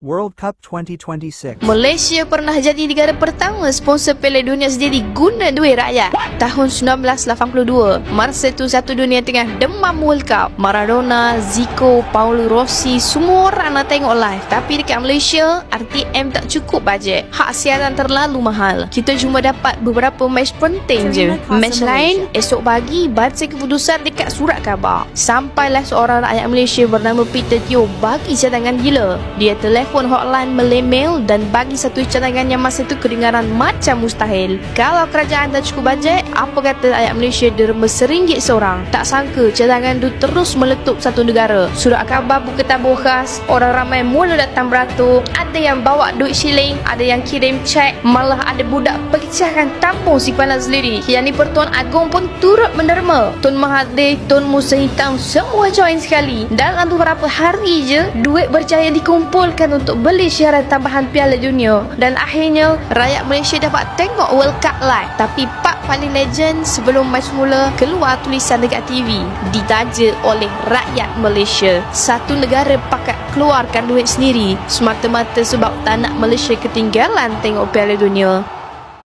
World Cup 2026. Malaysia pernah jadi negara pertama sponsor Piala Dunia sendiri guna duit rakyat. Tahun 1982, masa itu satu dunia tengah demam World Cup. Maradona, Zico, Paulo Rossi, semua orang nak tengok live. Tapi dekat Malaysia, RTM tak cukup bajet. Hak siaran terlalu mahal. Kita cuma dapat beberapa match penting je. Match lain, esok pagi baca keputusan dekat surat khabar. Sampailah seorang rakyat Malaysia bernama Peter Teo bagi cadangan gila. Dia telefon hotline melemail dan bagi satu cadangan yang masa itu kedengaran macam mustahil. Kalau kerajaan tak cukup bajet, apa kata rakyat Malaysia derma RM1 seorang. Tak sangka cadangan itu terus meletup satu negara. Surat khabar buka tabur khas, orang ramai mula datang beratur. Ada yang bawa duit shilling, ada yang kirim cek, malah ada budak pecahkan tampung simpanan sendiri. Yang ni Pertuan Agong pun turut menderma. Tun Mahathir, Tun Musa Hitam semua join sekali. Dalam beberapa hari je, duit berjaya dikumpulkan untuk beli siaran tambahan Piala Dunia. Dan akhirnya, rakyat Malaysia dapat tengok World Cup live. Tapi part paling legend sebelum match mula, keluar tulisan dekat TV. Ditaja oleh rakyat Malaysia. Satu negara pakat keluarkan duit sendiri semata-mata sebab tak nak Malaysia ketinggalan tengok Piala Dunia.